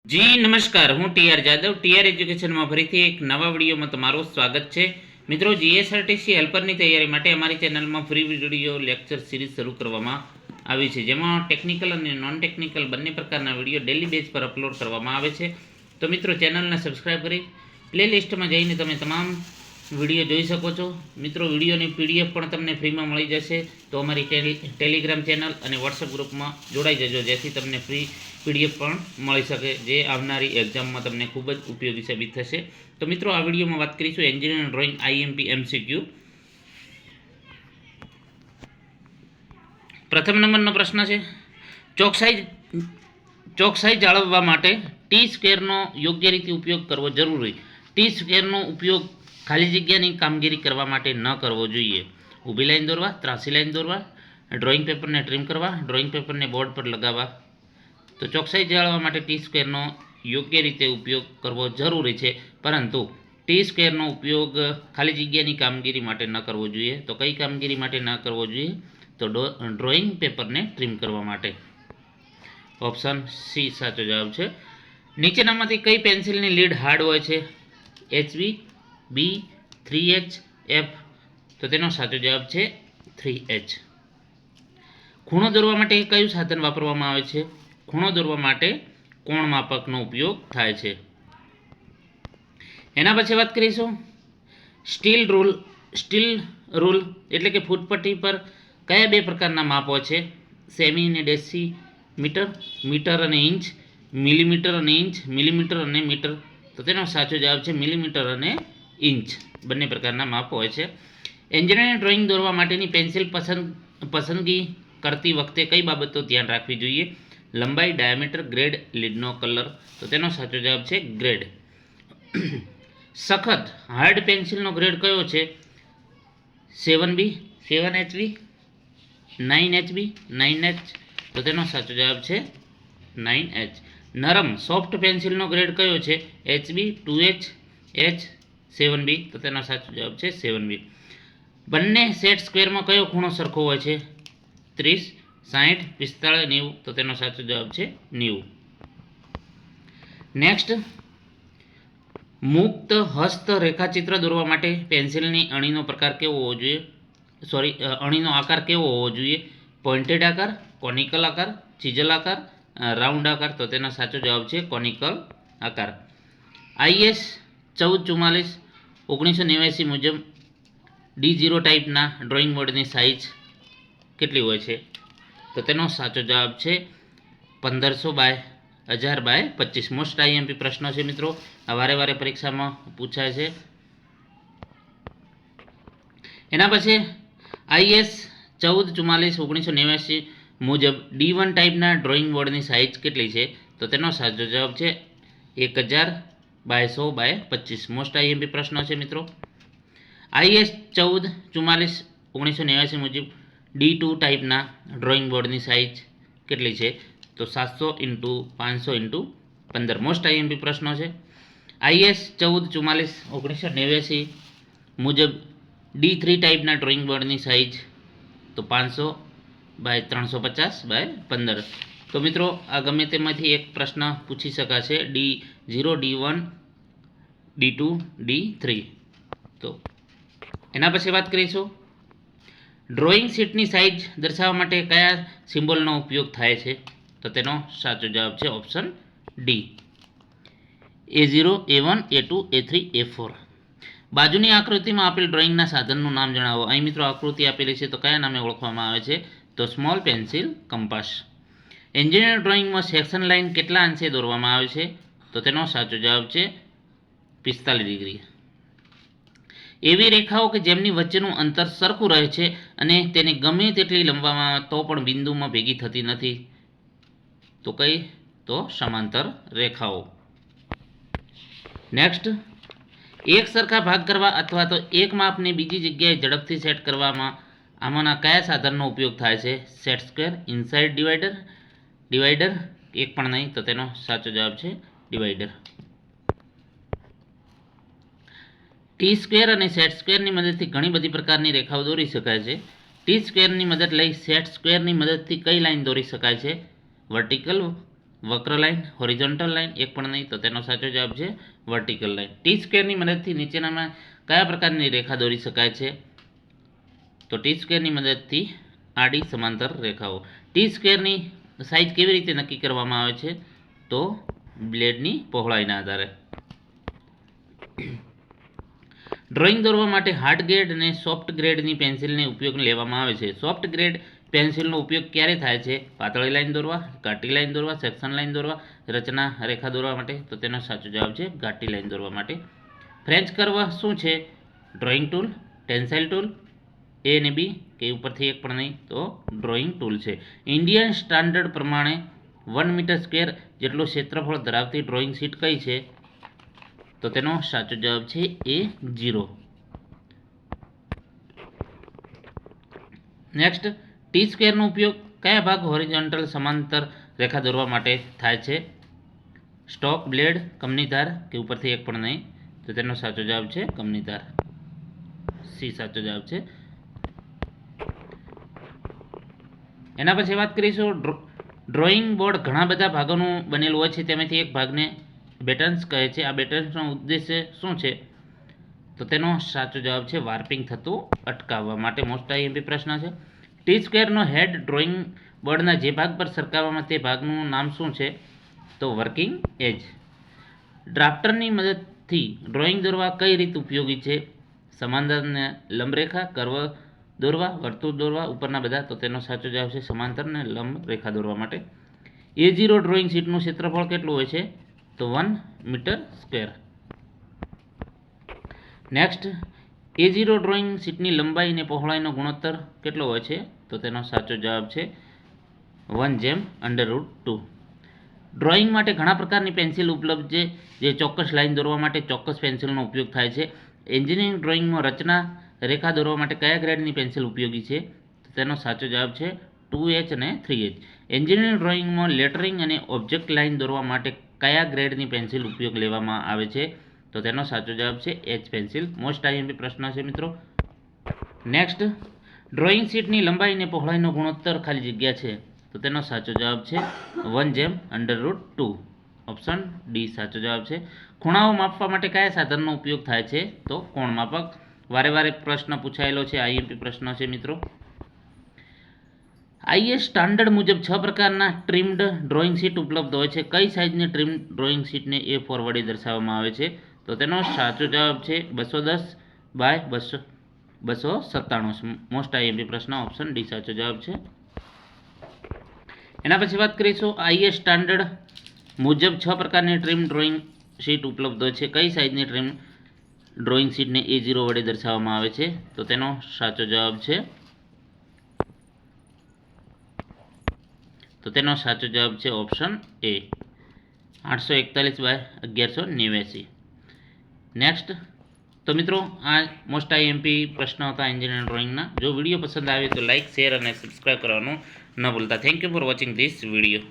જી નમસ્કાર, હું TR Jadav TR એજ્યુકેશનમાં ફરીથી એક નવા વિડીયોમાં તમારું સ્વાગત છે. મિત્રો, જીએસઆરટીસી હેલ્પરની તૈયારી માટે અમારી ચેનલમાં ફ્રી વિડીયો લેક્ચર સિરીઝ શરૂ કરવામાં આવી છે, જેમાં ટેકનિકલ અને નોન ટેકનિકલ બંને પ્રકારના વિડીયો ડેલી બેઝ પર અપલોડ કરવામાં આવે છે. તો મિત્રો, ચેનલને સબસ્ક્રાઈબ કરી પ્લેલિસ્ટમાં જઈને તમે તમામ વિડીયો જોઈ શકો છો. મિત્રો, વિડીયોની પીડીએફ પણ તમને ફ્રીમાં મળી જશે. તો અમારી ટેલિગ્રામ ચેનલ અને વોટ્સઅપ ગ્રુપમાં જોડાઈ જજો, જેથી તમને ફ્રી પીડીએફ પણ મળી શકે, જે આવનારી એક્ઝામમાં તમને ખૂબ જ ઉપયોગી સાબિત થશે. તો મિત્રો, આ વિડીયોમાં વાત કરીશું એન્જિનિયરિંગ ડ્રોઈંગ આઈએમપી એમસીક્યુ. પ્રથમ નંબરનો પ્રશ્ન છે, ચોકસાઈ જાળવવા માટે ટી સ્ક્વેરનો યોગ્ય રીતે ઉપયોગ કરવો જરૂરી. ટી સ્ક્વેરનો ઉપયોગ ખાલી જગ્યાની કામગીરી કરવા માટે ન કરવો જોઈએ. ઊભી લાઈન દોરવા, ત્રાસી લાઈન દોરવા, ડ્રોઈંગ પેપરને ટ્રીમ કરવા, ડ્રોઈંગ પેપરને બોર્ડ પર લગાવવા. તો ચોકસાઈ જાળવવા માટે ટી સ્ક્વેરનો યોગ્ય રીતે ઉપયોગ કરવો જરૂરી છે, પરંતુ ટી સ્ક્વેરનો ઉપયોગ ખાલી જગ્યાની કામગીરી માટે ન કરવો જોઈએ. તો કઈ કામગીરી માટે ન કરવો જોઈએ? તો ડ્રોઈંગ પેપરને ટ્રીમ કરવા માટે. ઓપ્શન સી સાચો જવાબ છે. નીચેનામાંથી કઈ પેન્સિલની લીડ હાર્ડ હોય છે? HB, B, 3H, F. તો તેનો સાચો જવાબ છે 3H. ખૂણો દોરવા માટે કયું સાધન વાપરવામાં આવે છે? ખૂણો દોરવા માટે કોણ માપકનો ઉપયોગ થાય છે. એના પછી વાત કરીશું સ્ટીલ રૂલ એટલે કે ફૂટપટ્ટી પર કયા બે પ્રકારના માપ હોય છે? સેમી અને ડેસીમીટર, મીટર અને ઇંચ, મિલીમીટર અને ઇંચ, મિલીમીટર અને મીટર. તો તેનો સાચો જવાબ છે મિલીમીટર અને ઇંચ. બંને પ્રકારના માપ હોય છે. એન્જિનિયરિંગ ડ્રોઈંગ દોરવા માટેની પેન્સિલ પસંદગી કરતી વખતે કઈ બાબતો ધ્યાન રાખવી જોઈએ? લંબાઈ, ડાયામીટર, ગ્રેડ, લીડનો કલર. તો તેનો સાચો જવાબ છે ગ્રેડ. સખત હાર્ડ પેન્સિલનો ગ્રેડ કયો છે? 7B, 7HB, 9HB, 9H. તો તેનો સાચો જવાબ છે 9H. નરમ સોફ્ટ પેન્સિલનો ગ્રેડ કયો છે? HB, 2H, H, 7B. તો તેનો સાચો જવાબ છે 7B. બંને સેટ સ્ક્વેરમાં કયો ખૂણો સરખો હોય છે? 30, 60, 45, 90. તો તેનો સાચો જવાબ છે 90. નેક્સ્ટ, મુક્ત હસ્ત રેખાચિત્ર દોરવા માટે પેન્સિલની અણીનો પ્રકાર કેવો હોવો જોઈએ? અણીનો આકાર કેવો હોવો જોઈએ? પોઇન્ટેડ આકાર, કોનિકલ આકાર, ચિઝલ આકાર, રાઉન્ડ આકાર. તો તેનો સાચો જવાબ છે કોનિકલ આકાર. IS 1444 1989 મુજબ D0 ટાઈપના ડ્રોઈંગ બોર્ડની સાઇઝ કેટલી હોય છે? તો તેનો સાચો જવાબ છે 1500 બાય 1000 બાય 25. મોસ્ટ IMP પ્રશ્નો છે મિત્રો, આ વારે પરીક્ષામાં પૂછાય છે. એના પછી IS 1444 1989 મુજબ D1 ટાઈપના ડ્રોઈંગ બોર્ડની સાઇઝ કેટલી છે? તો તેનો સાચો જવાબ છે 1000 બાય 100 બાય 25. મોસ્ટ IMP પ્રશ્નો છે મિત્રો. IS 1444 1989 મુજબ D2 ટાઈપના ડ્રોઈંગ બોર્ડની સાઇઝ કેટલી છે? તો 700 × 500 × 15. મોસ્ટ IMP પ્રશ્નો છે. IS 1444 1989 મુજબ D3 ટાઈપના ડ્રોઈંગ બોર્ડની સાઇઝ તો 500 બાય 350 બાય 15. તો મિત્રો, આ ગમે તેમાંથી એક પ્રશ્ન પૂછી શકાશે. D0, D1, D2, D3. તો એના પછી વાત કરીશું ડ્રોઈંગ શીટની સાઇઝ દર્શાવવા માટે કયા સિમ્બોલનો ઉપયોગ થાય છે? તો તેનો સાચો જવાબ છે option D, A0, A1, A2, A3, A4. બાજુની આકૃતિમાં આપેલ ડ્રોઈંગના સાધનનું નામ જણાવો. અહીં મિત્રો આકૃતિ આપેલી છે, તો કયા નામે ઓળખવામાં આવે છે? તો સ્મોલ પેન્સિલ કંપાસ. એન્જિનિયર ડ્રોઈંગમાં સેક્શન લાઇન કેટલા અંશે દોરવામાં આવે છે? તો તેનો સાચો જવાબ છે 45 ડિગ્રી. એવી રેખાઓ કે જેમની વચ્ચેનું અંતર સરખું રહે છે અને તેને ગમે તેટલી લંબાવવામાં તો પણ બિંદુમાં ભેગી થતી નથી. તો કઈ? તો સમાંતર રેખાઓ. નેક્સ્ટ, એક સરખા ભાગ કરવા અથવા તો એક માપને બીજી જગ્યાએ ઝડપથી સેટ કરવામાં આમાંના કયા સાધનનો ઉપયોગ થાય છે? સેટ સ્ક્વેર, ઇનસાઇડ ડિવાઈડર, એક પણ નહીં. તો તેનો સાચો જવાબ છે ડિવાઈડર. ટી સ્ક્વેર અને સેટ સ્ક્વેરની મદદથી ઘણી બધી પ્રકારની રેખાઓ દોરી શકાય છે. ટી સ્ક્વેરની મદદ લઈ સેટ સ્ક્વેરની મદદથી કઈ લાઈન દોરી શકાય છે? વર્ટિકલ, વક્ર લાઇન, હોરિઝોન્ટલ લાઇન, એક પણ નહીં, તો તેનો સાચો જવાબ છે વર્ટિકલ લાઇન. ટી સ્ક્વેરની મદદથી નીચેનામાં કયા પ્રકારની રેખા દોરી શકાય છે? તો ટી સ્ક્વેરની મદદથી આડી સમાંતર રેખાઓ. ટી સ્ક્વેરની સાઇઝ કેવી રીતે નક્કી કરવામાં આવે છે? તો બ્લેડની પહોળાઈના આધારે. ડ્રોઈંગ દોરવા માટે હાર્ડ ગ્રેડ અને સોફ્ટ ગ્રેડની પેન્સિલને ઉપયોગ લેવામાં આવે છે. સોફ્ટ ગ્રેડ પેન્સિલનો ઉપયોગ ક્યારે થાય છે? પાતળી લાઈન દોરવા, ઘાટી લાઈન દોરવા, સેક્શન લાઈન દોરવા, રચના રેખા દોરવા માટે, તો તેનો સાચો જવાબ છે ઘાટી લાઈન દોરવા માટે. ફ્રેન્ચ કર્વ શું છે? ડ્રોઈંગ ટૂલ, ટેન્સાઇલ ટૂલ, એ અને બી, કે ઉપરથી એક પણ નહીં, તો ડ્રોઈંગ ટૂલ છે. ઇન્ડિયન સ્ટાન્ડર્ડ પ્રમાણે 1 મીટર સ્ક્વેર જેટલું ક્ષેત્રફળ ધરાવતી ડ્રોઈંગ શીટ કઈ છે? તો તેનો સાચો જવાબ છે A0. નેક્સ્ટ, ટી સ્ક્વેરનો ઉપયોગ કયા ભાગ હોરિઝોન્ટલ સમાંતર રેખા દોરવા માટે થાય છે? સ્ટોક, બ્લેડ, કમની ધાર, કે ઉપરથી એક પણ નહીં, તો તેનો સાચો જવાબ છે કમની ધાર. સી સાચો જવાબ છે. એના પછી વાત કરીશું, ડ્રોઈંગ બોર્ડ ઘણા બધા ભાગોનું બનેલું હોય છે, તેમાંથી એક ભાગને બેટન્સ કહે છે. આ બેટન્સનો ઉદ્દેશ્ય શું છે? તો તેનો સાચો જવાબ છે વાર્પિંગ થતું અટકાવવા માટે. મોસ્ટ આઈએમપી પ્રશ્ન છે. ટી સ્ક્વેરનો હેડ ડ્રોઈંગ બોર્ડના જે ભાગ પર સરકાવવામાં તે ભાગનું નામ શું છે? તો વર્કિંગ એજ. ડ્રાફ્ટરની મદદથી ડ્રોઈંગ દોરવા કઈ રીત ઉપયોગી છે? સમાંતર ને લંબ રેખા, કર્વ દોરવા, વર્તુળ દોરવા, ઉપરના બધા, તો તેનો સાચો જવાબ છે સમાંતર ને લંબ રેખા દોરવા માટે. A0 ડ્રોઈંગ શીટનું ક્ષેત્રફળ કેટલું હોય છે? તો 1 metre square. Next, A0 drawing શીટની લંબાઈ અને પહોળાઈનો ગુણોત્તર કેટલો હોય છે? તો તેનો સાચો જવાબ છે 1/√2. ડ્રોઈંગ માટે ઘણા પ્રકારની પેન્સિલ ઉપલબ્ધ છે, જે ચોક્કસ લાઈન દોરવા માટે ચોક્કસ પેન્સિલનો ઉપયોગ થાય છે. એન્જિનિયરિંગ ડ્રોઈંગમાં રચના રેખા દોરવા માટે કયા ગ્રેડની પેન્સિલ ઉપયોગી છે? તો તેનો સાચો જવાબ છે 2H અને 3H. એન્જિનિયરિંગ ડ્રોઈંગમાં લેટરિંગ અને ઓબ્જેક્ટ લાઇન દોરવા માટે કયા ગ્રેડની પેન્સિલ ઉપયોગ લેવામાં આવે છે? તો તેનો સાચો જવાબ છે H પેન્સિલ. મોસ્ટ આઈએમપી પ્રશ્ન છે મિત્રો. નેક્સ્ટ, ડ્રોઈંગ શીટની લંબાઈ અને પહોળાઈનો ગુણોત્તર ખાલી જગ્યા છે, તો તેનો સાચો જવાબ છે 1/√2. ઓપ્શન ડી સાચો જવાબ છે. ખૂણાઓ માપવા માટે કયા સાધનનો ઉપયોગ થાય છે? તો કોણ માપક. વારે વારે પ્રશ્ન પૂછાયેલો છે, આઈએમપી પ્રશ્ન છે મિત્રો. આઈએસ સ્ટાન્ડર્ડ મુજબ 6 પ્રકારના ટ્રીમ્ડ ડ્રોઈંગ શીટ ઉપલબ્ધ હોય છે. કઈ સાઇઝની ટ્રીમ્ડ ડ્રોઈંગ શીટને A4 વડે દર્શાવવામાં આવે છે? તો તેનો સાચો જવાબ છે 210/297. મોસ્ટ આઈએમપી પ્રશ્ન. ઓપ્શન ડી સાચો જવાબ છે. એના પછી વાત કરીશું, આઈએસ સ્ટાન્ડર્ડ મુજબ 6 પ્રકારની ટ્રીમ ડ્રોઈંગ શીટ ઉપલબ્ધ હોય છે. કઈ સાઇઝની ટ્રીમ ડ્રોઈંગ શીટને A0 વડે દર્શાવવામાં આવે છે? તો તેનો સાચો જવાબ છે ઓપ્શન એ 841/1189. નેક્સ્ટ, તો મિત્રો આ મોસ્ટ આઈએમપી પ્રશ્નો હતા એન્જિનિયરિંગ ડ્રોઈંગના. જો વિડીયો પસંદ આવે તો લાઇક, શેર અને સબસ્ક્રાઈબ કરવાનું ન ભૂલતા. Thank you for watching this video.